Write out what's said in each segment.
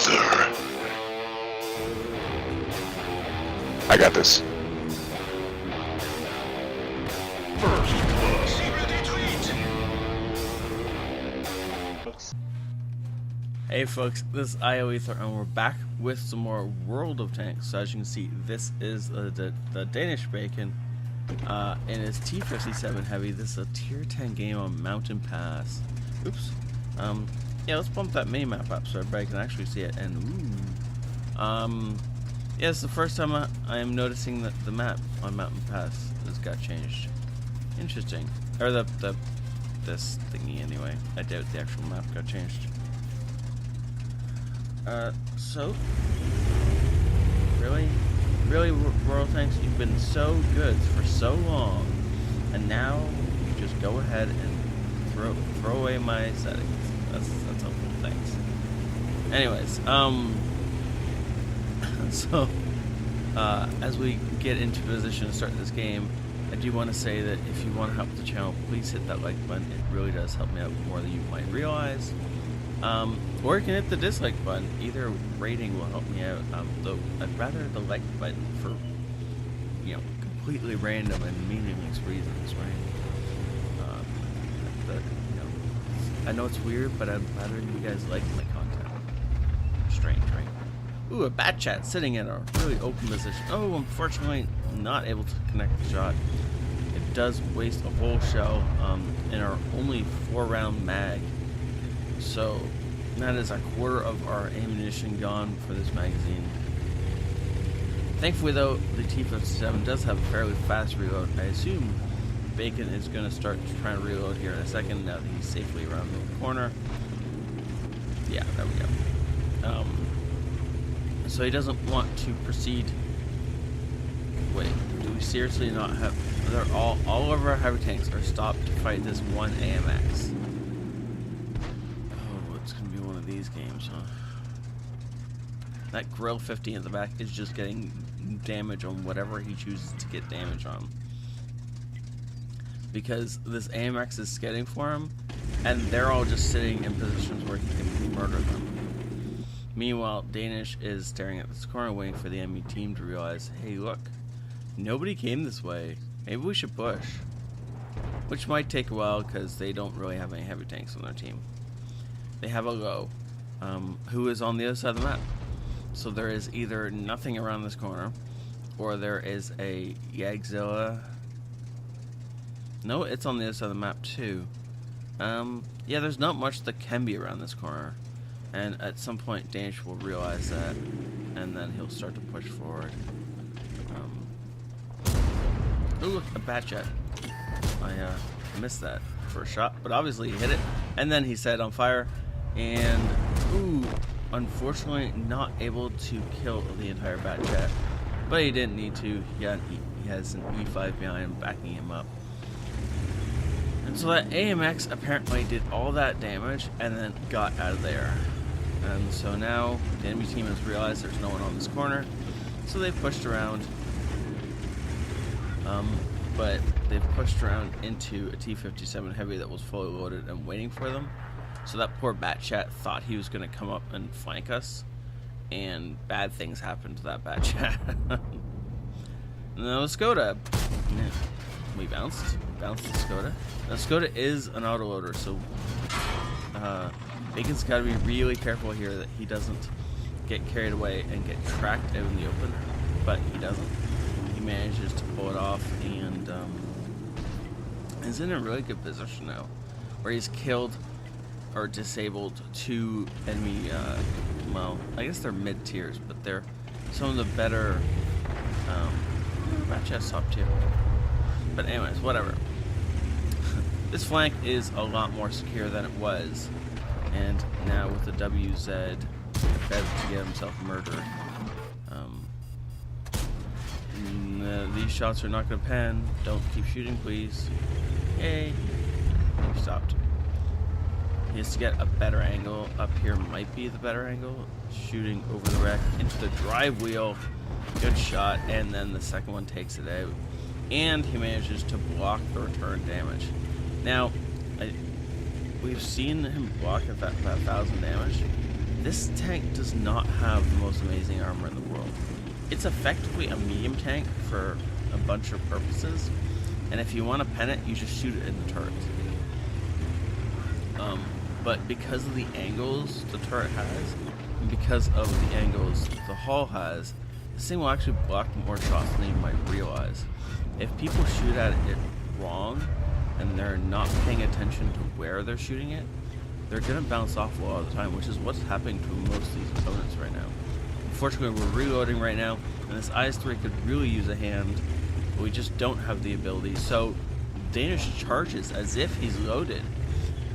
sir. I got this. Hey folks, this is ioEther and we're back with some more World of Tanks. So as you can see, this is the Danish bacon and it's T57 heavy. This is a tier 10 game on Mountain Pass. Oops. Yeah, let's bump that main map up so everybody can actually see it. And yeah, it's the first time I am noticing that the map on Mountain Pass has got changed. Interesting. Or this thingy anyway. I doubt the actual map got changed. So, really, Royal Tanks, you've been so good for so long, and now you just go ahead and throw away my settings. That's helpful. Thanks. Anyways, so as we get into position to start this game, I do want to say that if you want to help the channel, please hit that like button. It really does help me out more than you might realize. Or you can hit the dislike button. Either rating will help me out. Though I'd rather the like button for, completely random and meaningless reasons, right? I know it's weird, but I'd rather you guys like my content. Strange, right? Ooh, a bat chat sitting in a really open position. Oh, unfortunately, not able to connect the shot. It does waste a whole shell in our only 4-round mag. So that is a quarter of our ammunition gone for this magazine. Thankfully though, the T57 does have a fairly fast reload. I assume Bacon is going to start trying to reload here in a second now that he's safely around the corner. Yeah, there we go. So he doesn't want to proceed. Wait, do we seriously not have... They're all of our heavy tanks are stopped to fight this one AMX. These games, huh? That Grill 50 in the back is just getting damage on whatever he chooses to get damage on. Because this AMX is skidding for him, and they're all just sitting in positions where he can murder them. Meanwhile, Danish is staring at this corner waiting for the enemy team to realize, hey look, nobody came this way. Maybe we should push. Which might take a while because they don't really have any heavy tanks on their team. They have a low, who is on the other side of the map. So there is either nothing around this corner, or there is a Yagzilla. No, it's on the other side of the map too. Yeah, there's not much that can be around this corner. And at some point, Danish will realize that, and then he'll start to push forward. Oh look, a bat jet. I missed that first shot, but obviously he hit it. And then he set on fire. And, ooh, unfortunately not able to kill the entire bat jet. But he didn't need to. He has an E5 behind him backing him up. And so that AMX apparently did all that damage and then got out of there. And so now the enemy team has realized there's no one on this corner. So they've pushed around. But they've pushed around into a T57 heavy that was fully loaded and waiting for them. So that poor bat chat thought he was going to come up and flank us, and bad things happened to that bat chat. Now the Skoda, we bounced the Skoda. Now Skoda is an autoloader, so Bacon's got to be really careful here that he doesn't get carried away and get tracked out in the open, but he doesn't. He manages to pull it off and is in a really good position now, where he's killed or disabled 2 enemy, well, I guess they're mid-tiers, but they're some of the better, match us top tier. But anyways, whatever. This flank is a lot more secure than it was, and now with the WZ, Bev to get himself murdered. These shots are not going to pen. Don't keep shooting, please. Yay. He stopped. He has to get a better angle. Up here might be the better angle. Shooting over the wreck into the drive wheel. Good shot. And then the second one takes it out. And he manages to block the return damage. Now, we've seen him block at that 1,000 damage. this tank does not have the most amazing armor in the world. It's effectively a medium tank for a bunch of purposes, and if you want to pen it, you just shoot it in the turret. But because of the angles the turret has, and because of the angles the hull has, this thing will actually block more shots than you might realize. If people shoot at it wrong, and they're not paying attention to where they're shooting it, they're going to bounce off a lot of the time, which is what's happening to most of these opponents right now. Unfortunately, we're reloading right now, and this IS-3 could really use a hand, but we just don't have the ability. So Danish charges as if he's loaded,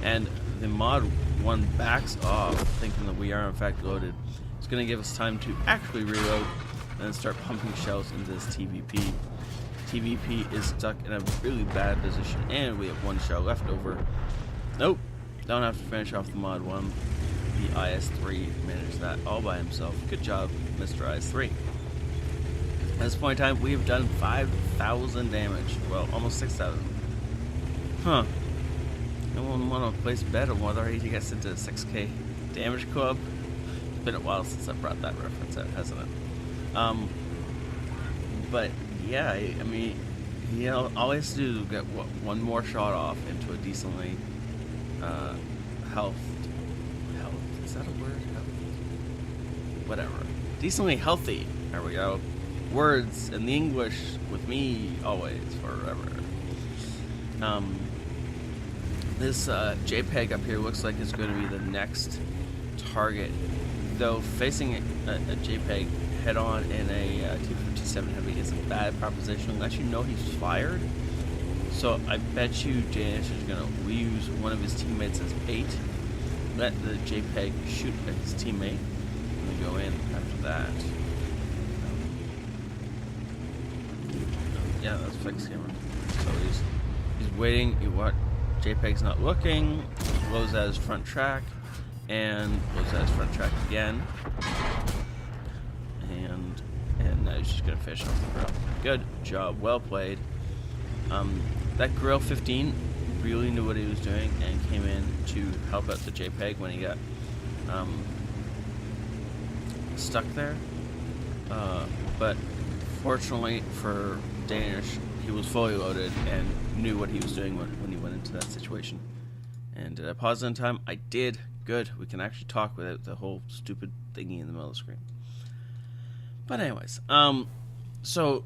and the mod 1 backs off, thinking that we are in fact loaded. It's going to give us time to actually reload, and then start pumping shells into this TVP. TVP is stuck in a really bad position, and we have 1 shell left over. Nope, don't have to finish off the mod 1. The IS-3 managed that all by himself. Good job, Mr. IS-3. At this point in time, we have done 5,000 damage. Well, almost 6,000. Huh. No one want to place a bet on whether he gets into 6k damage club. It's been a while since I brought that reference out, hasn't it? But yeah, I mean, you know, all he has to do is get one more shot off into a decently health. Is that a word? Health? Whatever. Decently healthy. There we go. Words in the English with me always forever. This JPEG up here looks like it's going to be the next target, though facing a JPEG head-on in a T57 Heavy is a bad proposition unless you know he's fired. So I bet you Danish is going to use one of his teammates as bait, let the JPEG shoot at his teammate, and then go in after that. Yeah, that's fixed camera. So he's waiting. What? JPEG's not looking. Blows out his front track, and blows out his front track again. And now he's just gonna finish off the grill. Good job, well played. That grill 15 really knew what he was doing and came in to help out the JPEG when he got stuck there. But fortunately for Danish, he was fully loaded and knew what he was doing when he went into that situation. And did I pause in time? I did. Good. We can actually talk without the whole stupid thingy in the middle of the screen. But anyways, so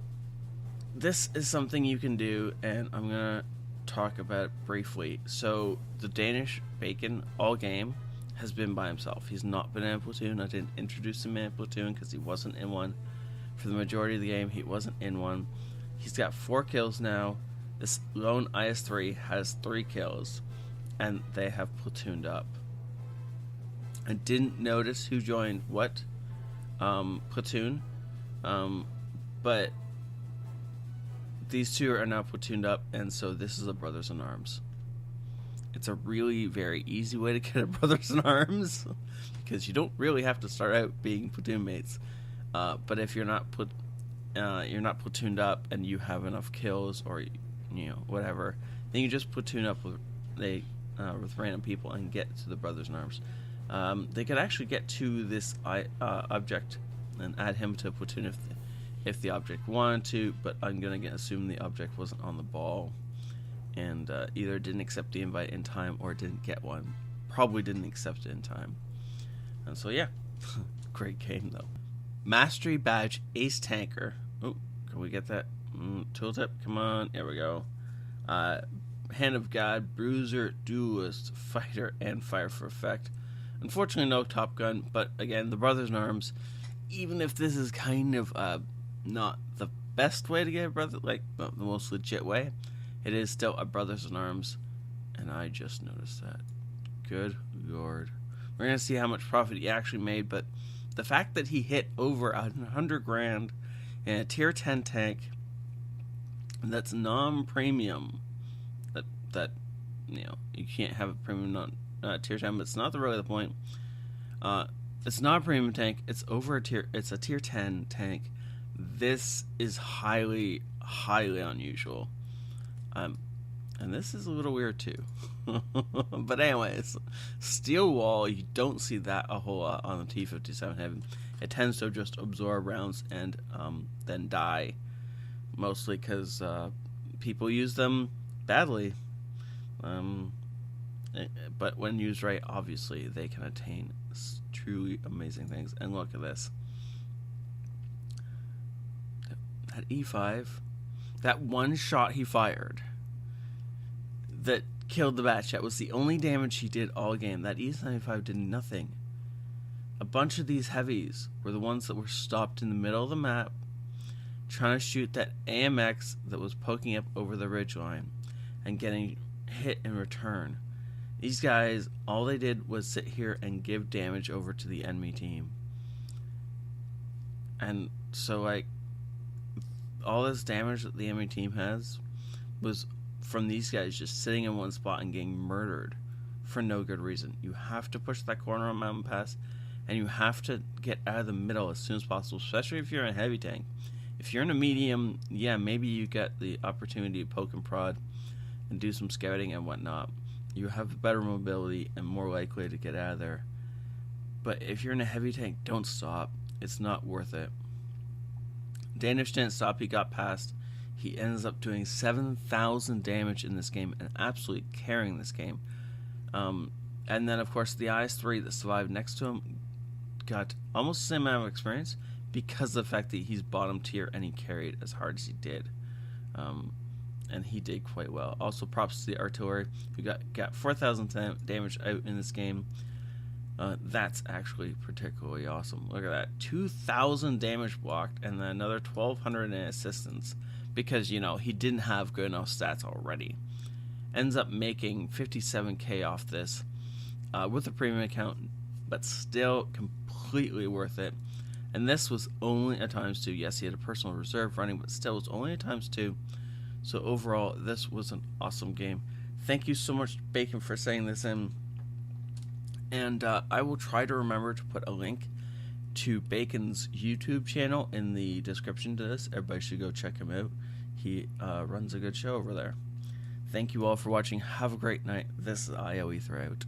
this is something you can do, and I'm gonna talk about it briefly. So the Danish Bacon all game has been by himself. He's not been in a platoon. I didn't introduce him in a platoon because he wasn't in one. For the majority of the game, he wasn't in one. He's got 4 kills now. This lone IS-3 has 3 kills, and they have platooned up. I didn't notice who joined what platoon, but these 2 are now platooned up, and so this is a brothers in arms. It's a really very easy way to get a brothers in arms because you don't really have to start out being platoon mates. But if you're not platooned up and you have enough kills or whatever, then you just platoon up with random people and get to the brothers in arms. They could actually get to this object and add him to a platoon if the object wanted to, but I'm gonna assume the object wasn't on the ball and either didn't accept the invite in time or didn't get one. Probably didn't accept it in time. And so yeah, great game though. Mastery Badge Ace Tanker. Oh, can we get that? Tooltip, come on. There we go. Hand of God, Bruiser, Duelist, Fighter, and Fire for Effect. Unfortunately, no Top Gun, but again, the Brothers in Arms, even if this is kind of not the best way to get a brother, like the most legit way, it is still a Brothers in Arms, and I just noticed that. Good Lord. We're going to see how much profit he actually made, but the fact that he hit over 100 grand in a tier 10 tank that's non-premium, that you can't have a premium tier 10, but it's not really the point. It's not a premium tank. It's a tier 10 tank. This is highly, highly unusual. And this is a little weird too. But anyways, steel wall, you don't see that a whole lot on the T57 Heavy. It tends to just absorb rounds and then die, mostly because people use them badly. But when used right, obviously they can attain truly amazing things. And look at this. That E5, that one shot he fired that killed the Bat Chat was the only damage he did all game. That E75 did nothing. A bunch of these heavies were the ones that were stopped in the middle of the map trying to shoot that AMX that was poking up over the ridgeline and getting hit in return. These guys, all they did was sit here and give damage over to the enemy team. And so, like, all this damage that the enemy team has was from these guys just sitting in one spot and getting murdered for no good reason. You have to push that corner on Mountain Pass, and you have to get out of the middle as soon as possible, especially if you're in a heavy tank. If you're in a medium, yeah, maybe you get the opportunity to poke and prod and do some scouting and whatnot. You have better mobility and more likely to get out of there. But if you're in a heavy tank, don't stop. It's not worth it. Danish didn't stop. He got past. He ends up doing 7,000 damage in this game and absolutely carrying this game. And then, of course, the IS-3 that survived next to him got almost the same amount of experience because of the fact that he's bottom tier and he carried as hard as he did. And he did quite well. Also, props to the artillery who got 4,000 damage out in this game. That's actually particularly awesome. Look at that. 2,000 damage blocked and then another 1,200 in assistance because, you know, he didn't have good enough stats already. Ends up making 57k off this with a premium account, but still completely worth it. And this was only a ×2. Yes, he had a personal reserve running, but still was only a ×2. So overall, this was an awesome game. Thank you so much, Bacon, for saying this in. And I will try to remember to put a link to Bacon's YouTube channel in the description to this. Everybody should go check him out. He runs a good show over there. Thank you all for watching. Have a great night. This is ioEther out.